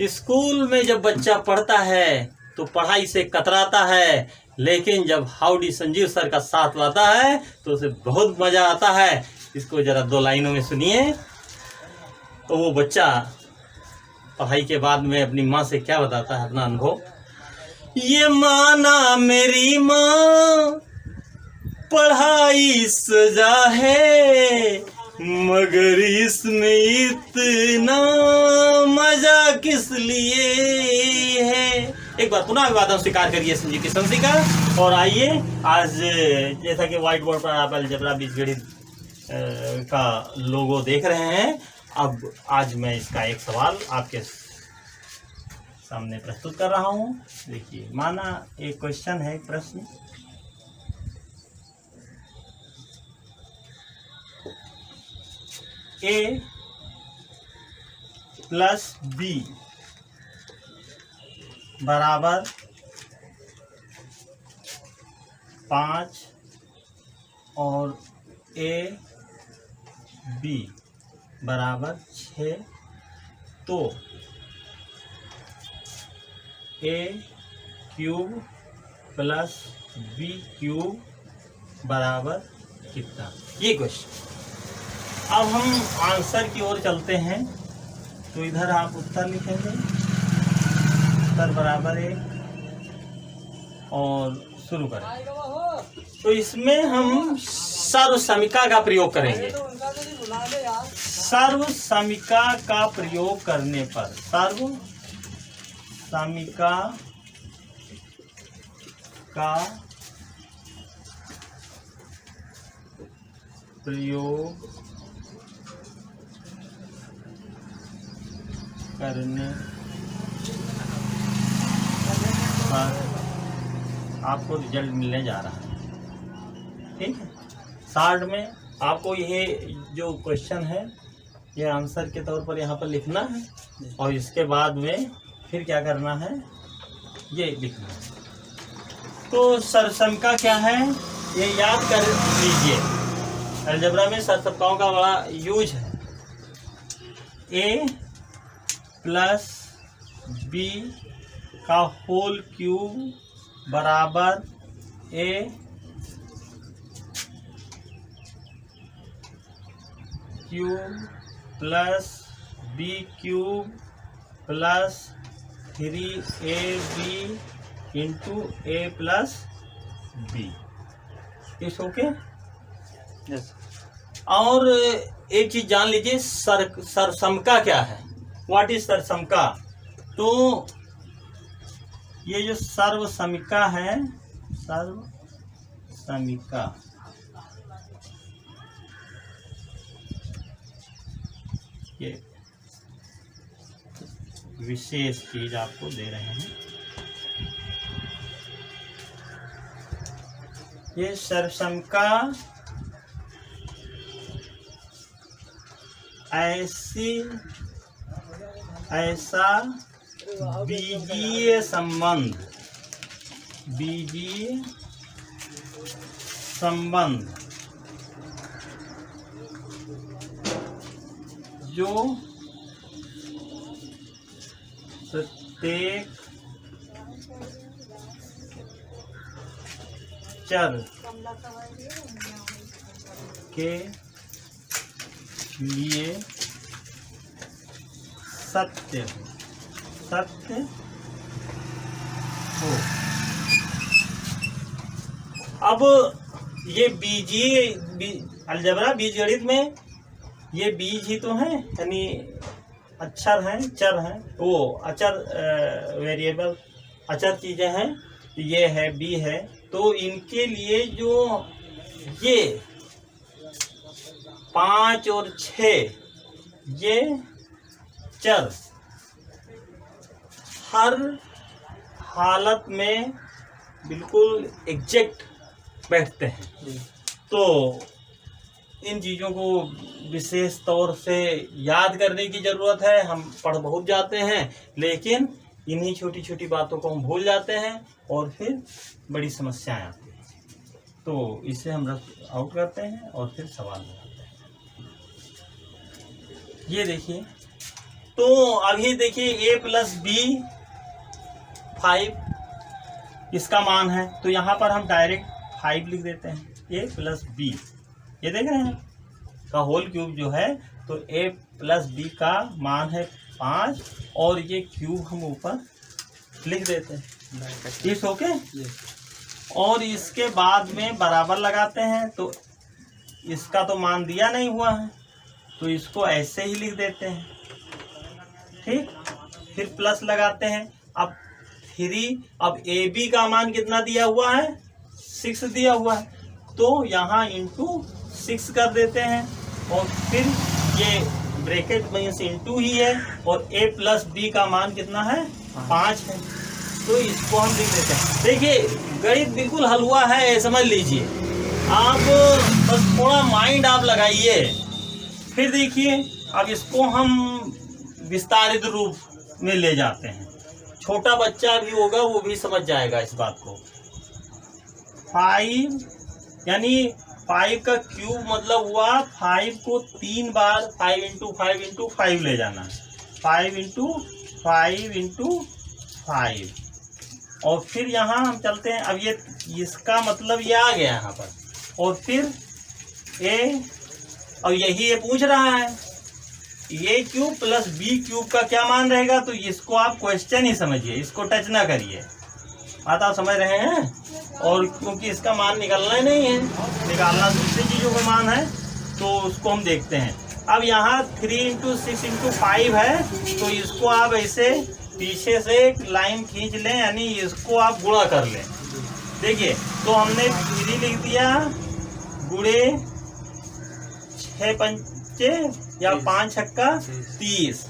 School में जब बच्चा पढ़ता है तो पढ़ाई से कतराता है, लेकिन जब हाउडी संजीव सर का साथ लाता है तो उसे बहुत मजा आता है। इसको जरा 2 लाइनों में सुनिए। तो वो बच्चा पढ़ाई के बाद में अपनी माँ से क्या बताता है अपना अनुभव। ये माना मेरी माँ पढ़ाई सजा है, मगर इसमें इतना मजा किस लिए है। एक बार पुनः अभिवादन स्वीकार करिए संजीव किशन सिंह का। और आइए आज जैसा कि व्हाइट बोर्ड पर आप अलजेब्रा बीजगणित का लोगो देख रहे हैं, अब आज मैं इसका एक सवाल आपके सामने प्रस्तुत कर रहा हूं। देखिए, माना एक क्वेश्चन है, एक प्रश्न। a प्लस बी बराबर 5 और a b बराबर 6, तो a cube plus b cube बराबर कितना, ये क्वेश्चन। अब हम आंसर की ओर चलते हैं। तो इधर आप उत्तर लिखेंगे, उत्तर बराबर 1 और शुरू करें। तो इसमें हम सर्वसमीका का प्रयोग करेंगे। सर्वसमीका का प्रयोग करने पर, सर्वसमीका का प्रयोग करने पर आपको रिजल्ट मिलने जा रहा है। ठीक है, शार्ट में आपको ये जो क्वेश्चन है ये आंसर के तौर पर यहाँ पर लिखना है, और इसके बाद में फिर क्या करना है, ये लिखना है। तो सर्वसमीका क्या है ये याद कर लीजिए। अलजेब्रा में सर्वसमीकाओं का बड़ा यूज है। a प्लस बी का होल क्यूब बराबर a cube plus B cube plus 3ab into a plus B. इस ओके। यस। और एक चीज जान लीजिए, सर्वसमीका क्या है, व्हाट इज सर्वसमीका। तो ये जो सर्वसमीका है, सर्वसमीका ये विशेष चीज आपको दे रहे हैं। ये सर्वसमीका ऐसा बीजीय संबंध जो प्रत्येक चर के लिए सत्य हो। अब ये अलजेब्रा बीजगणित में ये बीज ही तो हैं, यानी अक्षर हैं, चर हैं, वो अचर वेरिएबल अचर चीजें हैं। ये है, बी है, तो इनके लिए जो ये 5 और 6 ये चर हर हालत में बिल्कुल एग्जैक्ट बैठते हैं। तो इन चीज़ों को विशेष तौर से याद करने की ज़रूरत है। हम पढ़ बहुत जाते हैं, लेकिन इन्हीं छोटी छोटी बातों को हम भूल जाते हैं और फिर बड़ी समस्याएं आती हैं। तो इसे हम रफ आउट करते हैं और फिर सवाल लगाते हैं। ये देखिए, तो अभी देखिए a प्लस बी 5 इसका मान है, तो यहाँ पर हम डायरेक्ट 5 लिख देते हैं। a प्लस बी, ये देख रहे हैं का होल क्यूब जो है, तो a प्लस बी का मान है 5 और ये क्यूब हम ऊपर लिख देते हैं। इस ओके। और इसके बाद में बराबर लगाते हैं, तो इसका तो मान दिया नहीं हुआ है, तो इसको ऐसे ही लिख देते हैं। ठीक, फिर प्लस लगाते हैं। अब 3, अब ए बी का मान कितना दिया हुआ है, 6 दिया हुआ है, तो यहाँ इंटू 6 कर देते हैं और फिर ये ब्रैकेट मीन्स इंटू ही है, और a प्लस बी का मान कितना है, 5 है, तो इसको हम लिख देते हैं। देखिए गणित बिल्कुल हलवा है, समझ लीजिए आप, बस थोड़ा माइंड आप लगाइए। फिर देखिए अब इसको हम विस्तारित रूप में ले जाते हैं, छोटा बच्चा भी होगा वो भी समझ जाएगा इस बात को। 5 यानी 5 का क्यूब मतलब हुआ 5 को 3 बार 5 इंटू 5 इंटू 5 ले जाना है, 5 इंटू 5 इंटू 5। और फिर यहाँ हम चलते हैं, अब ये इसका मतलब ये आ गया यहाँ पर, और फिर a, और यही ये पूछ रहा है a cube plus b cube का क्या मान रहेगा, तो इसको आप क्वेश्चन ही समझिए, इसको टच ना करिए। बात आप समझ रहे हैं? और क्योंकि इसका मान निकालना ही नहीं है, निकालना दूसरी चीज़ों का मान है, तो उसको हम देखते हैं। अब यहाँ 3 इंटू 6 इंटू 5 है, तो इसको आप ऐसे पीछे से एक लाइन खींच लें, यानी इसको आप गुणा कर लें। देखिए तो हमने 3 लिख दिया गुणे 6 पंचे या 5 छक्का 30।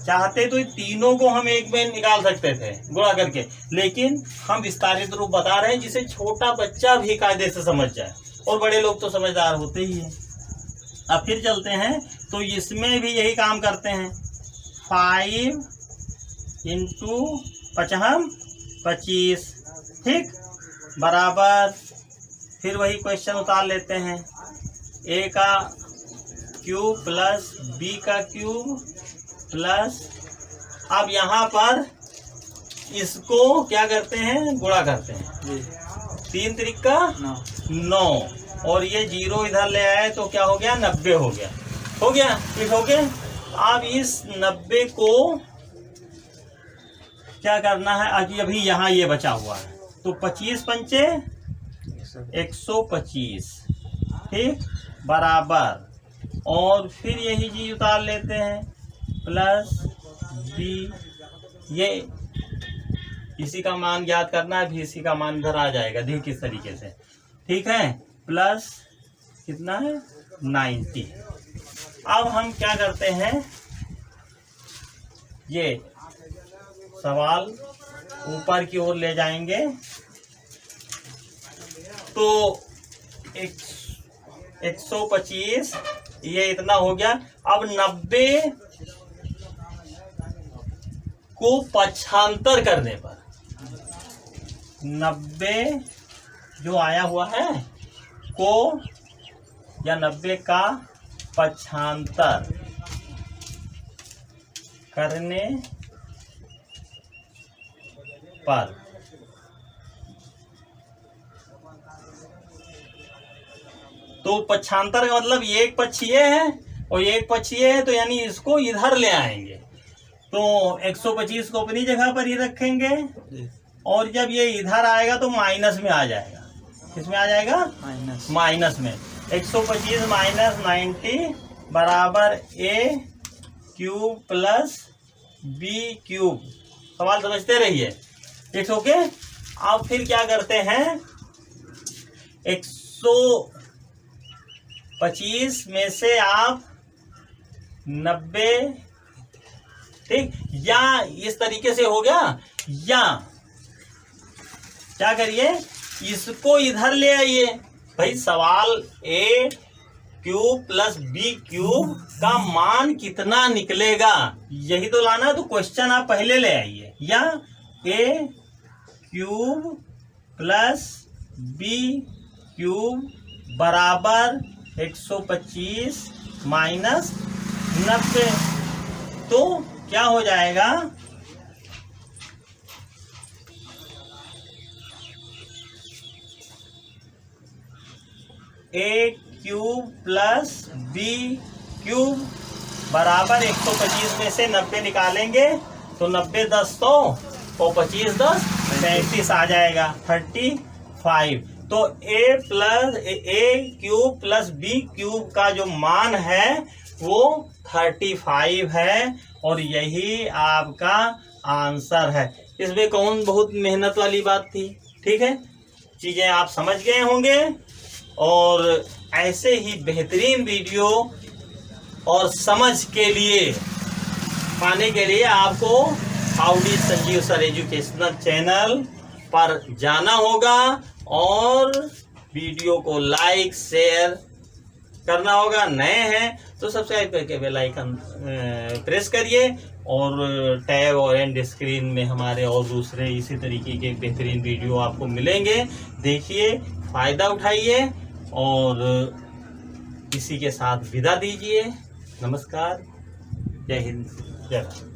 चाहते तो तीनों को हम एक में निकाल सकते थे गुणा करके, लेकिन हम विस्तारित रूप बता रहे हैं जिसे छोटा बच्चा भी कायदे से समझ जाए, और बड़े लोग तो समझदार होते ही हैं। अब फिर चलते हैं, तो इसमें भी यही काम करते हैं। 5 इंटू 5 25, ठीक, बराबर, फिर वही क्वेश्चन उतार लेते हैं, a का क्यूब प्लस b का क्यूब प्लस, अब यहाँ पर इसको क्या करते हैं, गुणा करते हैं। 3 त्रिका 9, और ये 0 इधर ले आए तो क्या हो गया, 90 हो गया, हो गया, ठीक हो गया। अब इस 90 को क्या करना है, अभी यहाँ ये बचा हुआ है, तो 25 पंचे 125, ठीक, बराबर, और फिर यही चीज उतार लेते हैं, प्लस b, ये इसी का मान ज्ञात करना है, भी इसी का मान इधर आ जाएगा, देखिए किस तरीके से, ठीक है, प्लस कितना है 90। अब हम क्या करते हैं, ये सवाल ऊपर की ओर ले जाएंगे, तो 125 ये इतना हो गया। अब 90 को पक्षांतर करने पर 90 जो आया हुआ है को, या 90 का पक्षांतर करने पर तो पक्षांतर का मतलब एक पक्ष ये है और एक पक्ष ये है, तो यानी इसको इधर ले आएंगे, तो 125 को अपनी जगह पर ही रखेंगे, और जब ये इधर आएगा तो माइनस में आ जाएगा, किसमें आ जाएगा, माइनस में। 125 माइनस 90 बराबर a cube plus b cube. सवाल समझते रहिए, ठीक, ओके। अब फिर क्या करते हैं, 125 में से आप 90, ठीक, या इस तरीके से हो गया, या क्या करिए, इसको इधर ले आइए। भाई सवाल a cube plus b cube का मान कितना निकलेगा, यही तो लाना है, तो क्वेश्चन आप पहले ले आइए, या a cube plus b cube बराबर 125 माइनस 90। तो क्या हो जाएगा, ए क्यूब प्लस बी क्यूब बराबर 125 में से 90 निकालेंगे तो 90 10 तो 25 10 35 आ जाएगा 35। तो ए क्यूब प्लस बी क्यूब का जो मान है वो 35 है और यही आपका आंसर है। इसमें कौन बहुत मेहनत वाली बात थी। ठीक है, चीजें आप समझ गए होंगे। और ऐसे ही बेहतरीन वीडियो और समझ के लिए पाने के लिए आपको howdy Sanjeev sir educational channel पर जाना होगा और वीडियो को लाइक शेयर करना होगा। नए हैं तो सब्सक्राइब करके बेल आइकन प्रेस करिए और टैब और एंड स्क्रीन में हमारे और दूसरे इसी तरीके के बेहतरीन वीडियो आपको मिलेंगे। देखिए, फ़ायदा उठाइए और इसी के साथ विदा दीजिए। नमस्कार, जय हिंद, जय भारत।